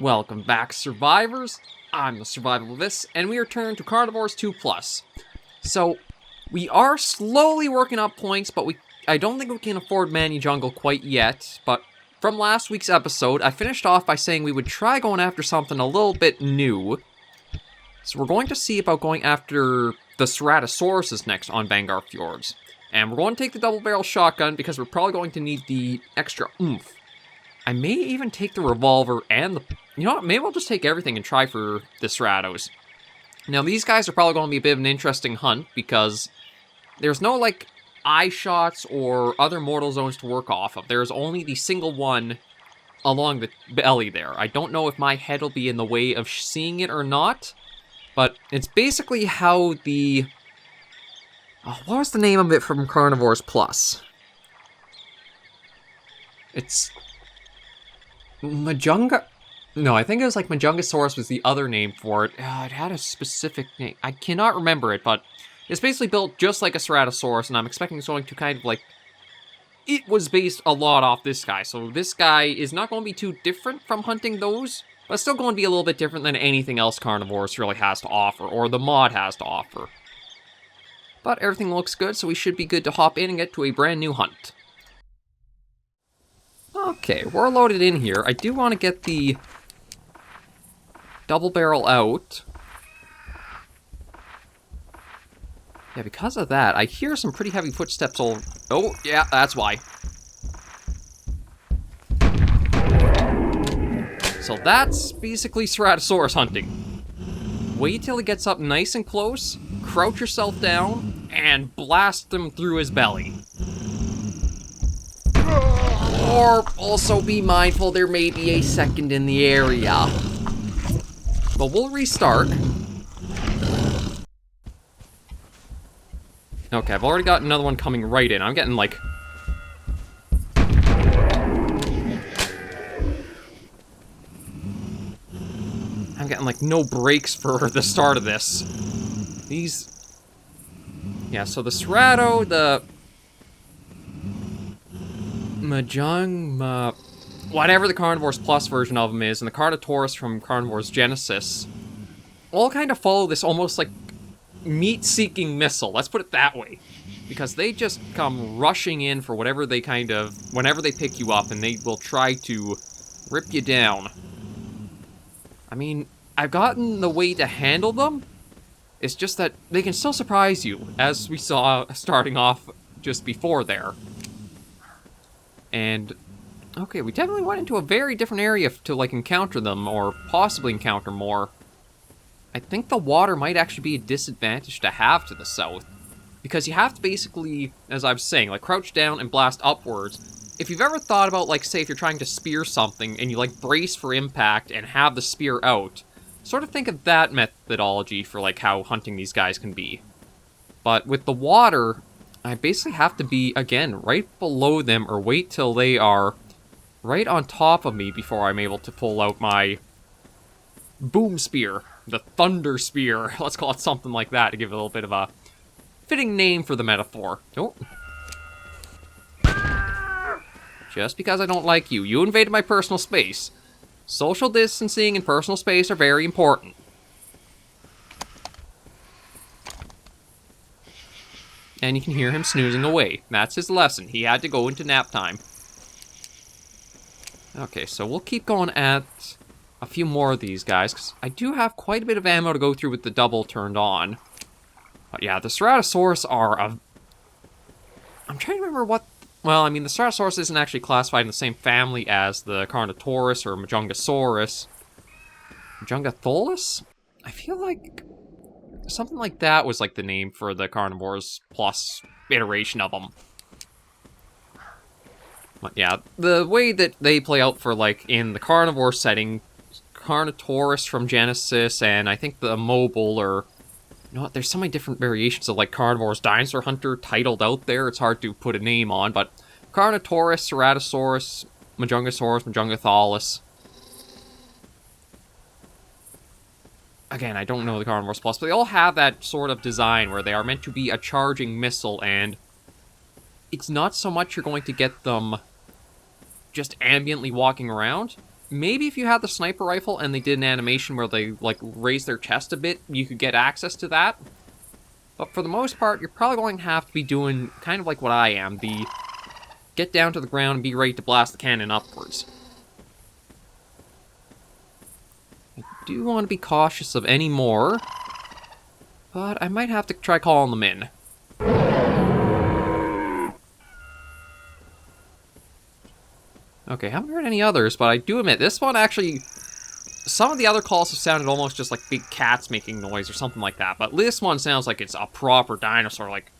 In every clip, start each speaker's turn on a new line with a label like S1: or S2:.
S1: Welcome back, survivors. I'm the SurvivalVis, and we return to Carnivores 2+. So, we are slowly working up points, but I don't think we can afford Manny Jungle quite yet, but from last week's episode, I finished off by saying we would try going after something a little bit new. So we're going to see about going after the Ceratosaurus next on Vanguard Fjords. And we're going to take the double-barrel shotgun because we're probably going to need the extra oomph. I may even take the revolver and the... You know what, maybe I'll just take everything and try for the Ceratos. Now, these guys are probably going to be a bit of an interesting hunt because there's no, like, eye shots or other mortal zones to work off of. There's only the single one along the belly there. I don't know if my head will be in the way of seeing it or not, but it's basically how the... Oh, what was the name of it from Carnivores Plus? It's... Majunga? No, I think it was like Majungasaurus was the other name for it. It had a specific name. I cannot remember it, but it's basically built just like a Ceratosaurus, and I'm expecting it's going to kind of like... It was based a lot off this guy, so this guy is not going to be too different from hunting those, but still going to be a little bit different than anything else Carnivores really has to offer, or the mod has to offer. But everything looks good, so we should be good to hop in and get to a brand new hunt. Okay, we're loaded in here. I do want to get the double barrel out. Yeah, because of that, I hear some pretty heavy footsteps all... Oh, yeah, that's why. So that's basically Ceratosaurus hunting. Wait till he gets up nice and close, crouch yourself down, and blast him through his belly. Or also be mindful there may be a second in the area. But we'll restart. Okay, I've already got another one coming right in. I'm getting like... no breaks for the start of this. These... Yeah, so the Cerato, the... whatever the Carnivores Plus version of them is, and the Carnotaurus from Carnivores Genesis, all kind of follow this almost like meat-seeking missile, let's put it that way. Because they just come rushing in for whatever they whenever they pick you up, and they will try to rip you down. I mean, I've gotten the way to handle them, it's just that they can still surprise you, as we saw starting off just before there. And, okay, we definitely went into a very different area to, like, encounter them, or possibly encounter more. I think the water might actually be a disadvantage to have to the south, because you have to basically, as I was saying, like, crouch down and blast upwards. If you've ever thought about, like, say, if you're trying to spear something, and you, like, brace for impact and have the spear out, sort of think of that methodology for, like, how hunting these guys can be. But with the water... I basically have to be, again, right below them or wait till they are right on top of me before I'm able to pull out my boom spear, the thunder spear. Let's call it something like that to give it a little bit of a fitting name for the metaphor. Oh. Just because I don't like you. You invaded my personal space. Social distancing and personal space are very important. And you can hear him snoozing away. That's his lesson. He had to go into nap time. Okay, so we'll keep going at a few more of these guys, because I do have quite a bit of ammo to go through with the double turned on. But yeah, the Ceratosaurus are a... I'm trying to remember what... Well, I mean, the Ceratosaurus isn't actually classified in the same family as the Carnotaurus or Majungasaurus. Majungatholus? I feel like... something like that was like the name for the Carnivores Plus iteration of them. But yeah, the way that they play out for like in the carnivore setting, Carnotaurus from Genesis, and I think the mobile, or you know what, there's so many different variations of like Carnivores Dinosaur Hunter titled out there, it's hard to put a name on, but Carnotaurus, Ceratosaurus, Majungasaurus, Majungatholus. Again, I don't know the Carnivores Plus, but they all have that sort of design where they are meant to be a charging missile, and it's not so much you're going to get them just ambiently walking around. maybe if you had the sniper rifle and they did an animation where they, like, raised their chest a bit, you could get access to that. But for the most part, you're probably going to have to be doing kind of like what I am, the get down to the ground and be ready to blast the cannon upwards. I do want to be cautious of any more, but I might have to try calling them in. Okay, haven't heard any others, but I do admit, this one actually... Some of the other calls have sounded almost just like big cats making noise or something like that, but this one sounds like it's a proper dinosaur, like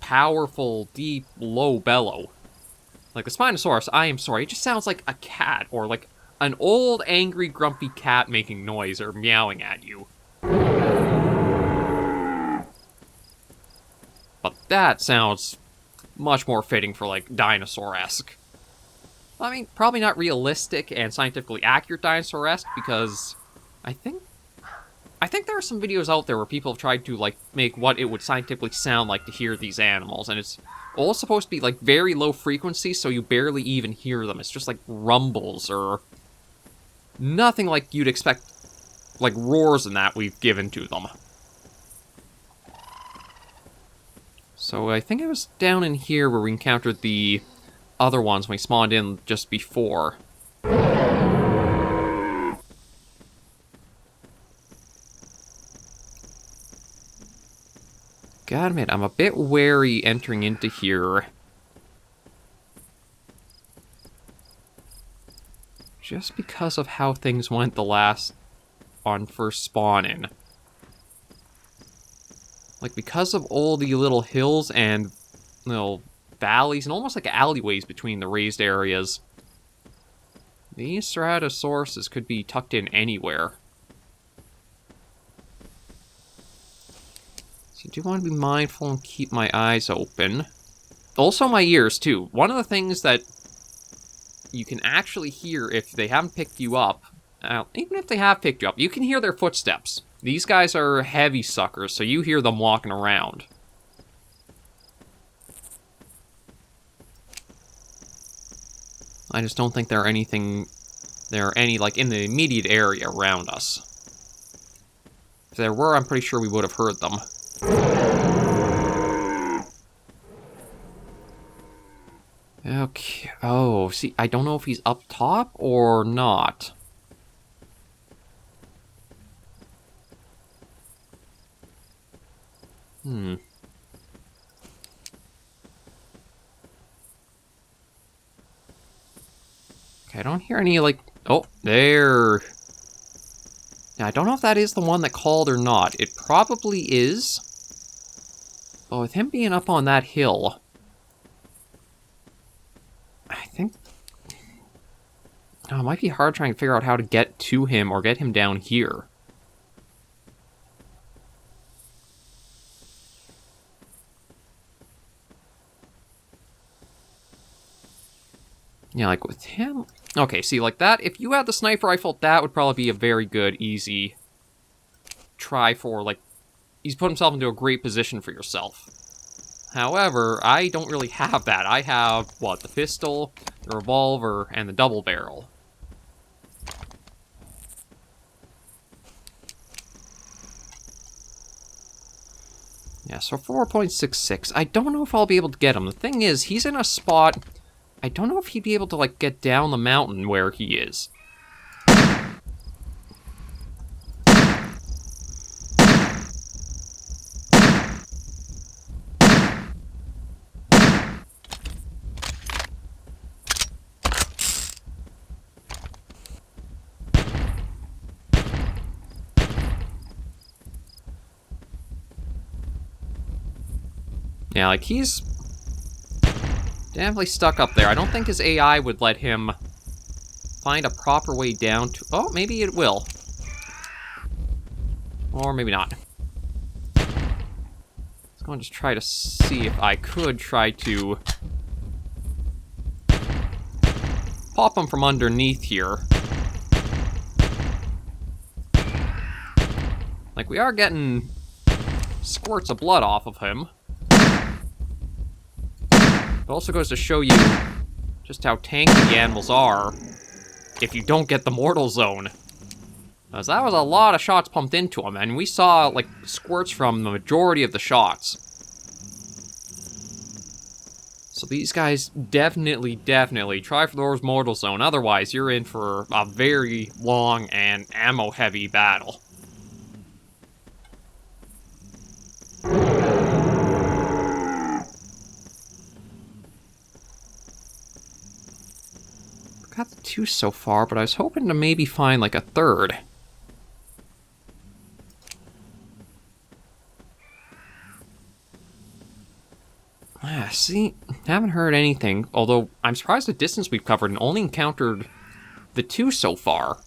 S1: powerful, deep, low bellow. Like the Spinosaurus, I am sorry, it just sounds like a cat, or like an old, angry, grumpy cat making noise or meowing at you. But that sounds much more fitting for, like, dinosaur-esque. I mean, probably not realistic and scientifically accurate dinosaur-esque, because I think there are some videos out there where people have tried to, like, make what it would scientifically sound like to hear these animals, and it's all supposed to be, like, very low frequency, so you barely even hear them. It's just, like, rumbles, or nothing like you'd expect, like, roars and that we've given to them. So I think it was down in here where we encountered the other ones when we spawned in just before. Gotta admit, I'm a bit wary entering into here. Just because of how things went the last on first spawning. Like, because of all the little hills and, you know, valleys and almost like alleyways between the raised areas, these Ceratosauruses could be tucked in anywhere. So I do want to be mindful and keep my eyes open. Also my ears, too. One of the things that you can actually hear if they haven't picked you up, even if they have picked you up, you can hear their footsteps. These guys are heavy suckers, so you hear them walking around. I just don't think there are any, like, in the immediate area around us. If there were, I'm pretty sure we would have heard them. Okay, oh, see, I don't know if he's up top or not. Okay, I don't hear any, like... Oh, there. Now, I don't know if that is the one that called or not. It probably is. But with him being up on that hill... I think... Oh, it might be hard trying to figure out how to get to him or get him down here. Yeah, like with him... Okay, see, like that, if you had the sniper rifle, that would probably be a very good, easy try for, like... He's put himself into a great position for yourself. However, I don't really have that. I have, what, the pistol, the revolver, and the double barrel. Yeah, so 4.66. I don't know if I'll be able to get him. The thing is, he's in a spot... I don't know if he'd be able to, like, get down the mountain where he is. Yeah, like, he's... definitely stuck up there. I don't think his AI would let him find a proper way down to... Oh, maybe it will. Or maybe not. Let's go and just try to see if I could try to... pop him from underneath here. Like, we are getting squirts of blood off of him. It also goes to show you just how tanky the animals are. if you don't get the mortal zone. Because that was a lot of shots pumped into him, and we saw, like, squirts from the majority of the shots. So these guys definitely try for those mortal zone, otherwise you're in for a very long and ammo-heavy battle. Got the 2 so far, but I was hoping to maybe find, like, a 3rd. See, haven't heard anything, although I'm surprised the distance we've covered and only encountered the 2 so far.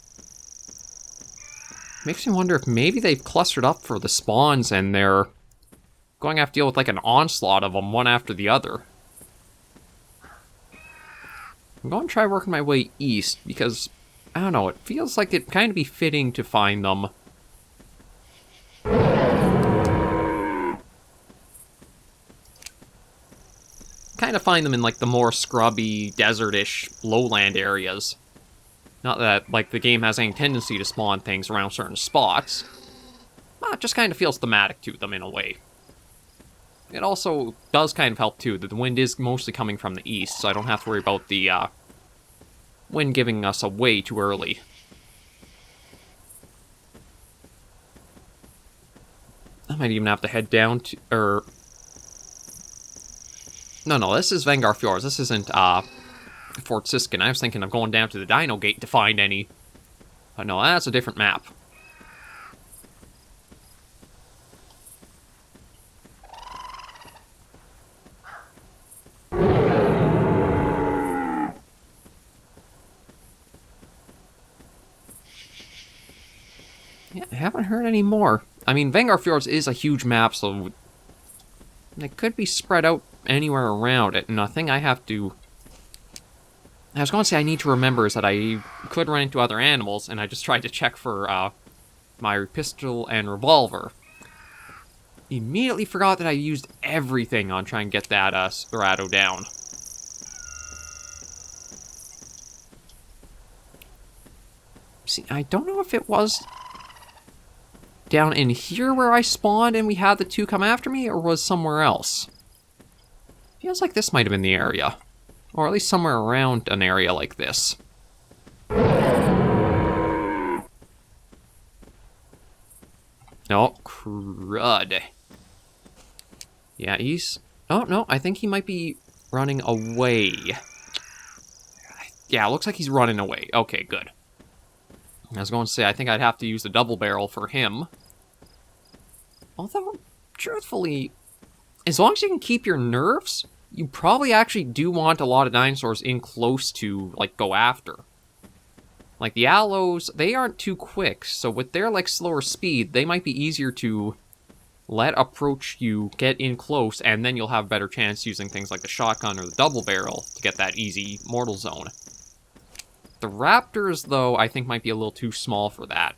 S1: Makes me wonder if maybe they've clustered up for the spawns and they're going to have to deal with like an onslaught of them one after the other. I'm going to try working my way east because, I don't know, it feels like it'd kind of be fitting to find them. Kind of find them in like the more scrubby, desert-ish, lowland areas. Not that like the game has any tendency to spawn things around certain spots. Well, it just kind of feels thematic to them in a way. It also does kind of help too that the wind is mostly coming from the east, so I don't have to worry about the wind giving us away too early. I might even have to head down to, No, this is Vanguard Fjords. This isn't, Fort Siskin. I was thinking of going down to the Dino Gate to find any. But no, that's a different map. Yeah, I haven't heard any more. I mean, Vanguard Fjords is a huge map, so it could be spread out anywhere around it, and a thing I have to... I was going to say I need to remember is that I could run into other animals, and I just tried to check for my pistol and revolver. Immediately forgot that I used everything on trying to get that Cerato down. See, I don't know if it was down in here where I spawned and we had the 2 come after me, or was somewhere else. Feels like this might have been the area. Or at least somewhere around an area like this. Oh, crud. Yeah, he's... Oh, no, I think he might be running away. Yeah, it looks like he's running away. Okay, good. I was going to say, I think I'd have to use the double barrel for him. Although, truthfully, as long as you can keep your nerves, you probably actually do want a lot of dinosaurs in close to, like, go after. Like, the Allos, they aren't too quick, so with their, like, slower speed, they might be easier to let approach you, get in close, and then you'll have a better chance using things like the shotgun or the double barrel to get that easy mortal zone. The Raptors, though, I think might be a little too small for that.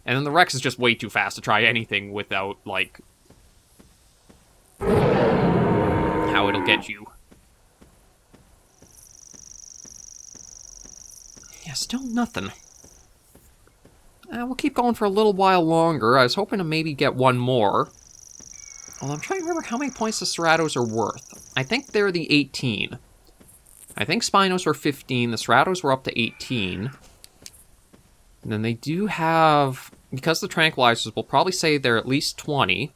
S1: And then the Rex is just way too fast to try anything without, like, how it'll get you. Yeah, still nothing. We'll keep going for a little while longer. I was hoping to maybe get one more. Although I'm trying to remember how many points the Ceratos are worth. I think they're the 18. I think Spinos were 15, the Ceratos were up to 18. And then they do have, because the Tranquilizers will probably say they're at least 20.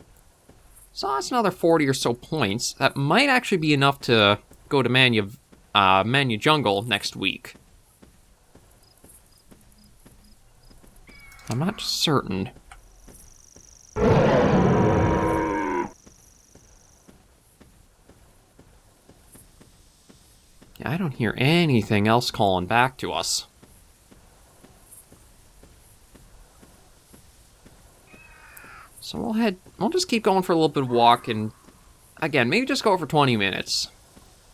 S1: So that's another 40 or so points. That might actually be enough to go to Manu Jungle next week. I'm not certain. Yeah, I don't hear anything else calling back to us. So we'll just keep going for a little bit of walk, and again, maybe just go for 20 minutes.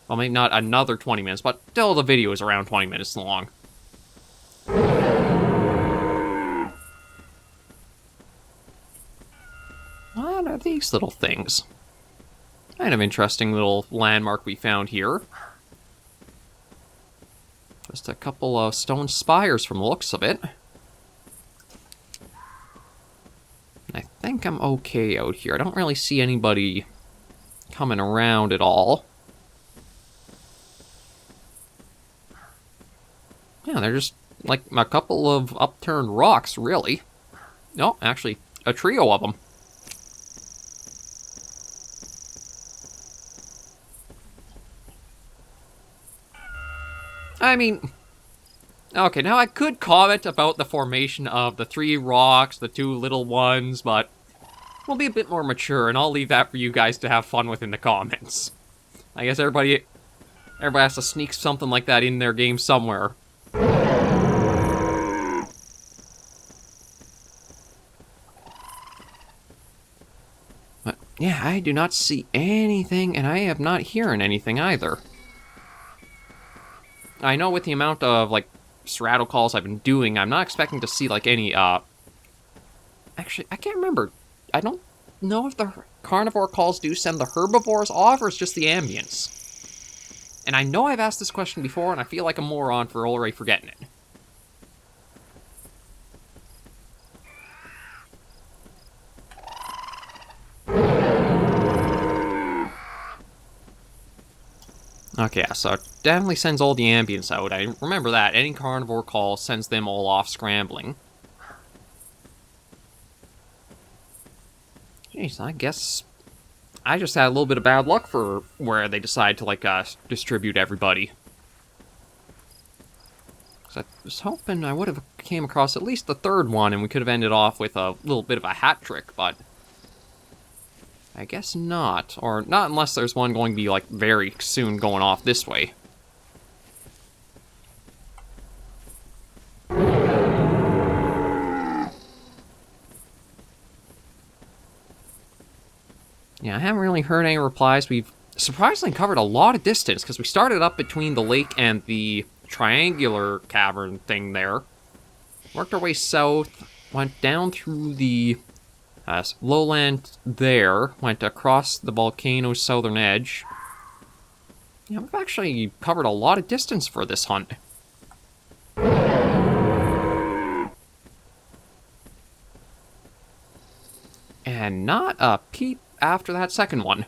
S1: Well, maybe not another 20 minutes, but still the video is around 20 minutes long. What are these little things? Kind of interesting little landmark we found here. Just a couple of stone spires from the looks of it. I think I'm okay out here. I don't really see anybody coming around at all. Yeah, they're just like a couple of upturned rocks, really. No, actually, a trio of them. I mean, okay, now I could comment about the formation of the 3 rocks, the 2 little ones, but we'll be a bit more mature, and I'll leave that for you guys to have fun with in the comments. I guess everybody has to sneak something like that in their game somewhere. But, yeah, I do not see anything, and I am not hearing anything either. I know with the amount of, like, Ceratosaurus calls I've been doing, I'm not expecting to see, like, any, Actually, I can't remember. I don't know if the carnivore calls do send the herbivores off, or it's just the ambience. And I know I've asked this question before, and I feel like a moron for already forgetting it. Okay, so it definitely sends all the ambience out. I remember that. Any carnivore call sends them all off scrambling. Jeez, I guess I just had a little bit of bad luck for where they decide to, like, distribute everybody. 'Cause I was hoping I would have came across at least the 3rd one, and we could have ended off with a little bit of a hat trick, but I guess not. Or not unless there's one going to be, like, very soon going off this way. Yeah, I haven't really heard any replies. We've surprisingly covered a lot of distance, because we started up between the lake and the triangular cavern thing there. Worked our way south, went down through the lowland there, went across the volcano's southern edge. Yeah, we've actually covered a lot of distance for this hunt. And not a peep after that second one.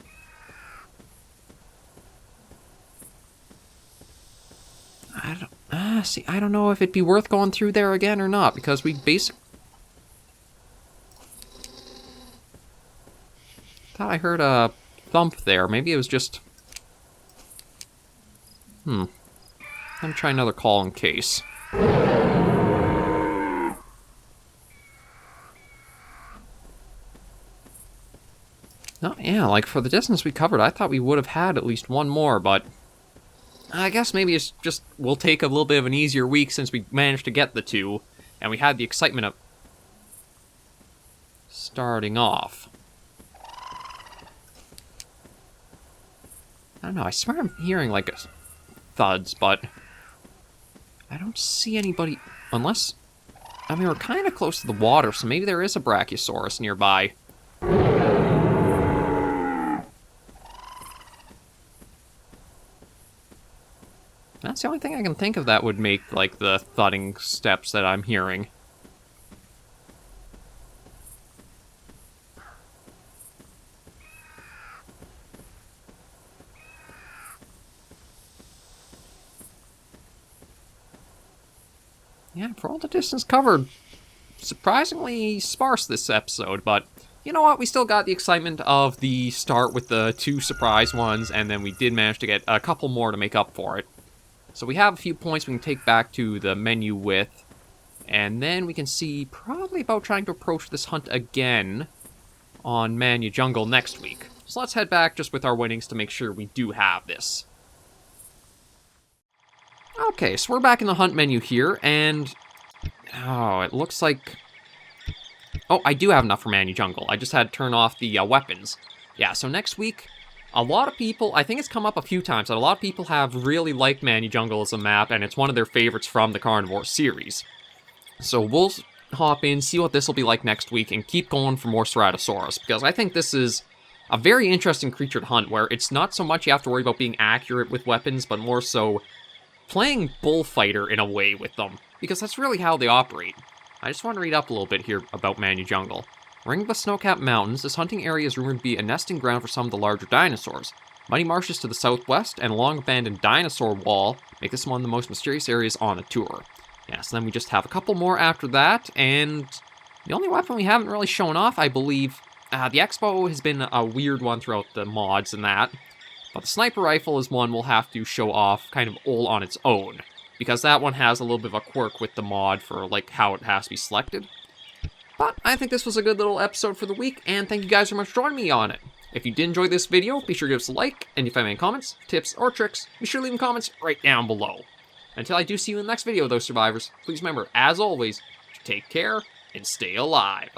S1: I don't know if it'd be worth going through there again or not, because we basically... Thought I heard a thump there. Maybe it was just... Let me try another call in case. Oh, yeah, like, for the distance we covered, I thought we would have had at least one more, but... I guess maybe it's just, we'll take a little bit of an easier week since we managed to get the 2, and we had the excitement of starting off. I don't know, I swear I'm hearing, like, thuds, but I don't see anybody, unless... I mean, we're kind of close to the water, so maybe there is a Brachiosaurus nearby. That's the only thing I can think of that would make, like, the thudding steps that I'm hearing. Yeah, for all the distance covered, surprisingly sparse this episode, but you know what? We still got the excitement of the start with the 2 surprise ones, and then we did manage to get a couple more to make up for it. So we have a few points we can take back to the menu with, and then we can see probably about trying to approach this hunt again on Manu Jungle next week. So let's head back just with our winnings to make sure we do have this. Okay, so we're back in the hunt menu here, and... oh, it looks like... oh, I do have enough for Manu Jungle. I just had to turn off the weapons. Yeah, so next week... a lot of people, I think it's come up a few times, that a lot of people have really liked Manu Jungle as a map, and it's one of their favorites from the Carnivore series. So we'll hop in, see what this will be like next week, and keep going for more Ceratosaurus, because I think this is a very interesting creature to hunt, where it's not so much you have to worry about being accurate with weapons, but more so playing bullfighter in a way with them, because that's really how they operate. I just want to read up a little bit here about Manu Jungle. Ring of the snow-capped mountains, this hunting area is rumored to be a nesting ground for some of the larger dinosaurs. Muddy marshes to the southwest and a long-abandoned dinosaur wall make this one of the most mysterious areas on the tour. Yeah, so then we just have a couple more after that, and the only weapon we haven't really shown off, I believe, the X-bow has been a weird one throughout the mods and that, but the sniper rifle is one we'll have to show off kind of all on its own, because that one has a little bit of a quirk with the mod for, like, how it has to be selected. But I think this was a good little episode for the week, and thank you guys very much for joining me on it. If you did enjoy this video, be sure to give us a like, and if you have any comments, tips, or tricks, be sure to leave them comments right down below. Until I do see you in the next video, though, survivors, please remember, as always, to take care and stay alive.